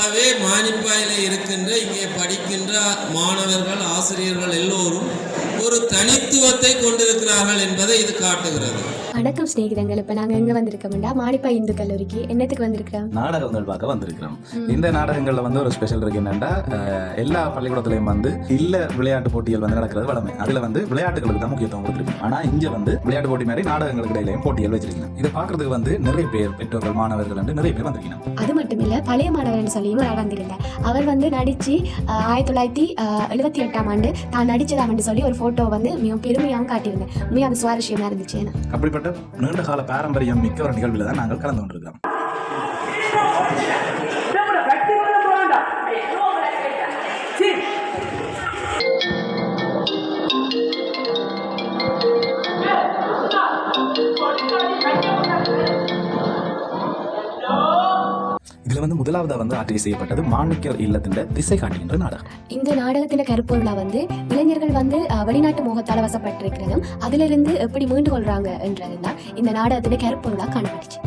ஆகவே மானிப்பாயிலே இருக்கின்ற இங்கே படிக்கின்ற மாணவர்கள் ஆசிரியர்கள் எல்லோரும் ஒரு தனித்துவத்தை கொண்டிருக்கிறார்கள் என்பதை இது காட்டுகிறது. வணக்கம் ஸ்நேகிதங்கள். இப்போ நாங்கள் எங்கே வந்திருக்கோம்டா மானிப்பாய் இந்து கல்லூரிக்கு. என்னத்துக்கு வந்திருக்கிறோம்? நாடகங்கள் பார்க்க வந்திருக்கிறோம். இந்த நாடகங்களில் ஒரு ஸ்பெஷல் இருக்கு. என்னென்னா எல்லா பள்ளிக்கூடத்துலையும் இல்ல விளையாட்டு போட்டிகள் நடக்கிறது வளமை. அதில் விளையாட்டுகளுக்கு தான் முக்கியத்துவம் கொடுத்துருக்கு. ஆனால் இங்கே விளையாட்டு போட்டி மாதிரி நாடகங்களுக்கு இடையிலையும் போட்டிகள் வச்சிருக்கீங்க. இதை பார்க்கறதுக்கு நிறைய பேர் பெற்றோர்கள் மாணவர்கள் நிறைய பேர் வந்திருக்கீங்க. அது மட்டும் இல்லை, பழைய மாணவர்னு சொல்லியும் அவர் வந்திருந்தார். அவர் நடிச்சு 1978 தான் நடிச்சதாமன்னு சொல்லி ஒரு ஃபோட்டோ மிக பெருமையாக காட்டியிருந்தேன். மிக அது சுவாரஸ்யமாக இருந்துச்சு. அப்படிப்பட்ட நீண்ட கால பாரம்பரியம் மிக்க ஒரு நிகழ்வில் தான் நாங்கள் கலந்து கொண்டிருக்கிறோம். இதுல முதலாவதா ஆட்சி செய்யப்பட்டது மாணிக்க இல்லத்தின் திசை காட்டுகின்ற நாடகம். இந்த நாடகத்தின் கருப்பொருளா இளைஞர்கள் வெளிநாட்டு மோகத்தால வசப்பட்டிருக்கிறதும் அதிலிருந்து எப்படி மீண்டு கொள்றாங்க என்றதுதான் இந்த நாடகத்தின் கருப்பொருளா காணப்பட்டுச்சு.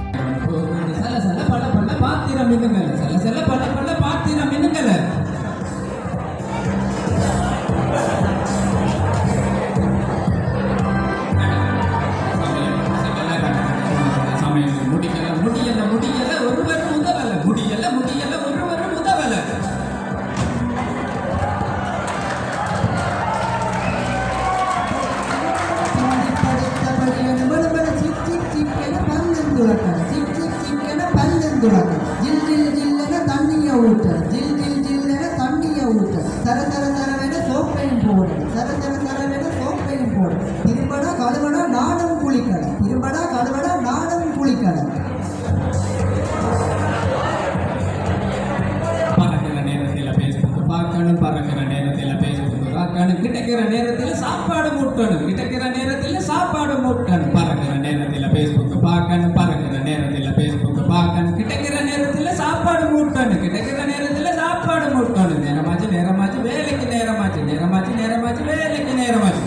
கிடைக்கிற நேரத்தில் சாப்பாடு மூட்டணும், கிடைக்கிற நேரத்தில் சாப்பாடு மூட்டணும். பறக்கிற நேரத்தில் பேஸ்புக் பார்க்கணும், பறக்கிற நேரத்தில் பேஸ்புக் பார்க்கணும். கிடைக்கிற நேரத்தில் சாப்பாடு மூட்டணும், கிடைக்கிற நேரத்தில் சாப்பாடு மூட்டணும். நேரமாச்சு நேரமாச்சு வேலைக்கு நேரமாச்சு, நேரமாச்சு நேரமாச்சு வேலைக்கு நேரமாச்சு.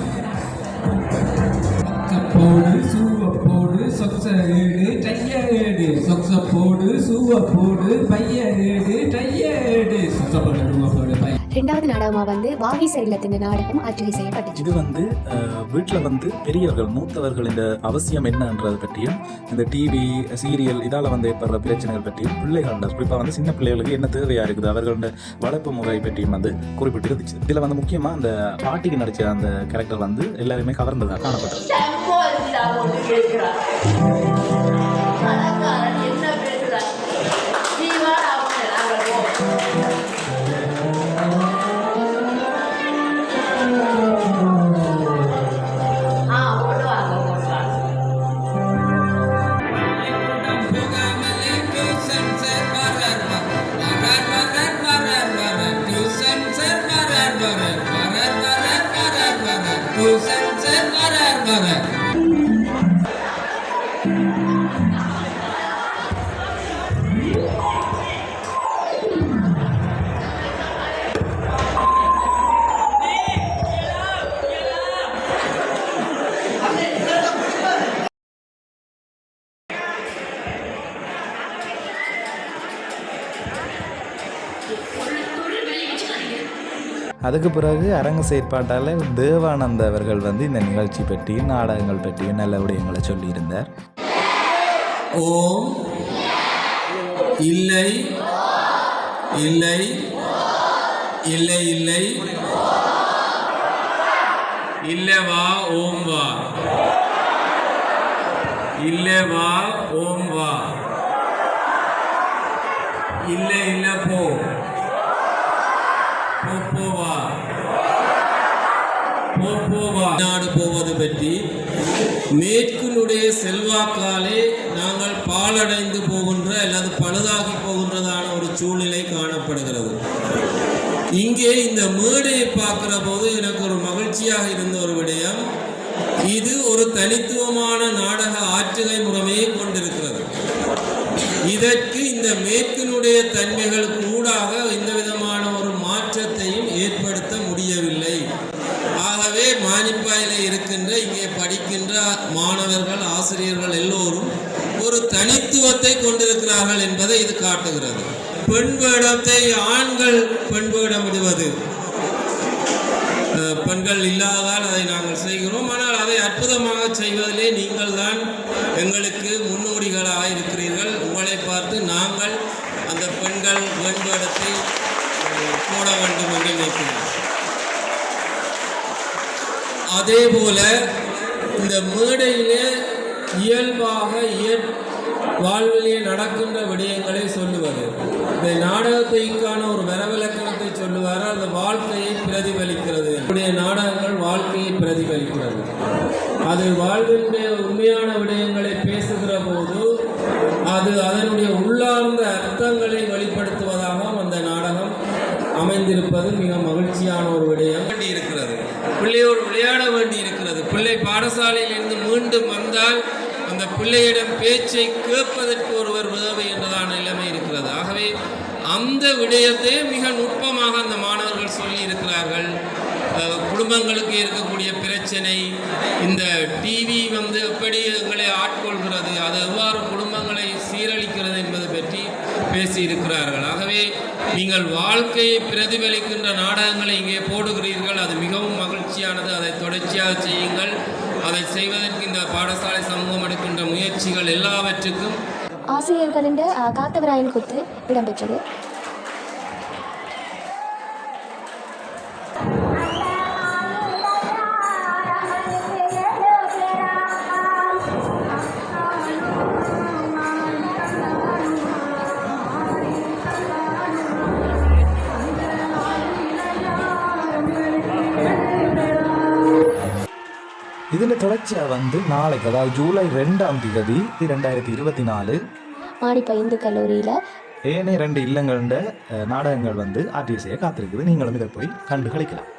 போடு சூவ போடு சொக்ஸ ஏடு டைய ஏடு, சொக்ஸ போடு சூவ போடு பைய ஏடு டைய ஏடு, சொக்ஸ போடு சூவ போடு பைய. ரெண்டாவது நாடகமா வாகீசர் இல்லத்தின் நாடகம் ஆட்சி செய்யப்பட்டுச்சு. இது வீட்டில் பெரியவர்கள் மூத்தவர்கள் இந்த அவசியம் என்னன்றது பற்றியும் இந்த டிவி சீரியல் இதால் ஏற்படுற பிரச்சனைகள் பற்றியும் பிள்ளைகள் குறிப்பாக சின்ன பிள்ளைகளுக்கு என்ன தேவையா இருக்குது அவர்களோட வளர்ப்பு முறை பற்றியும் குறிப்பிட்டு இருந்துச்சு. இதில் முக்கியமாக அந்த பாட்டிக்கு நடிச்ச அந்த கேரக்டர் எல்லாருமே கவர்ந்ததாக காணப்பட்டது. அதுக்கு பிறகு அரங்க செயற்பாட்டால் தேவானந்த அவர்கள் இந்த நிகழ்ச்சி பற்றியும் நாடகங்கள் பற்றியும் நல்ல விடயங்களை சொல்லியிருந்தார். ஓம் இல்லை இல்லை இல்லை இல்லை இல்லை வா ஓம் வா, இல்லை வா ஓம் வா, இல்லை இல்லை போ போவா நாடு போவது பற்றி மேற்கினுடைய செல்வாக்காலே நாங்கள் பாலடைந்து போகின்ற அல்லது பழுதாகி போகின்றதான ஒரு சூழ்நிலை காணப்படுகிறது. இங்கே இந்த மேடையை பார்க்கிற போது எனக்கு ஒரு மகிழ்ச்சியாக இருந்த ஒரு விடயம், இது ஒரு தனித்துவமான நாடக ஆற்றுகை முறைமையை கொண்டிருக்கிறது. இதற்கு இந்த மேற்கினுடைய தன்மைகளுக்கு ஊடாக எந்த விதமான ஒரு மாற்றத்தையும் ஏற்படுத்த முடியவில்லை. ஆகவே மானிப்பாயிலே இருக்கின்ற இங்கே படிக்கின்ற மாணவர்கள் ஆசிரியர்கள் எல்லோரும் ஒரு தனித்துவத்தை கொண்டிருக்கிறார்கள் என்பதை இது காட்டுகிறது. பெண் வேடத்தை ஆண்கள் பெண் வேடம் விடுவது, பெண்கள் இல்லாதால் அதை நாங்கள் செய்கிறோம். ஆனால் அதை அற்புதமாக செய்வதிலே நீங்கள் தான் எங்களுக்கு முன்னோடிகளாக இருக்கிறீர்கள். உங்களை பார்த்து நாங்கள் அந்த பெண்கள் வேடத்தை போட வேண்டும் என்று நினைக்கிறோம். அதே போல இந்த மேடையிலே இயல்பாக வாழ்விலே நடக்கின்ற விடயங்களை சொல்லுவது, இந்த நாடகத்தைக்கான ஒரு வரவிலக்கணத்தை சொல்லுவார். அந்த வாழ்க்கையை பிரதிபலிக்கிறது. என்னுடைய நாடகங்கள் வாழ்க்கையை பிரதிபலிக்கிறது. அது வாழ்வினுடைய உண்மையான விடயங்களை பேசுகிற போது அது அதனுடைய உள்ளார்ந்த அர்த்தங்களை வெளிப்படுத்துவதாக அந்த நாடகம் அமைந்திருப்பது மிக மகிழ்ச்சியான ஒரு விடயம். இருக்கிறது, பிள்ளையோடு விளையாட வேண்டி இருக்கிறது. பிள்ளை பாடசாலையிலிருந்து மீண்டும் வந்தால் அந்த பிள்ளையிடம் பேச்சை கேட்பதற்கு ஒருவர் உதவி என்றதான நிலைமை இருக்கிறது. ஆகவே அந்த விடயத்தை மிக நுட்பமாக அந்த மாணவர்கள் சொல்லி இருக்கிறார்கள். குடும்பங்களுக்கு இருக்கக்கூடிய பிரச்சனை, இந்த டிவி எப்படி எங்களை ஆட்கொள்கிறது, அது எவ்வாறு குடும்பங்களை சீரழிக்கிறது என்பது பற்றி பேசியிருக்கிறார்கள். ஆகவே நீங்கள் வாழ்க்கையை பிரதிபலிக்கின்ற நாடகங்களை இங்கே போடுகிறீர்கள். அது மிகவும் மகிழ்ச்சியானது. அதை தொடர்ச்சியாக செய்யுங்கள். அதை செய்வதற்கு இந்த பாடசாலை சமூகம் எடுக்கின்ற முயற்சிகள் எல்லாவற்றுக்கும் ஆசிரியர்களின் காத்தவராயன் கூத்து இடம்பெற்றது. இதில் தொடர்ச்சியாக நாளைக்கு, அதாவது ஜூலை 2ஆம் தேதி 2024 மாடிப்பா இந்து கல்லூரியில் ஏனைய 2 இல்லங்கள்ட நாடகங்கள் RTSA காத்திருக்குது. நீங்களும் இதை போய் கண்டு கழிக்கலாம்.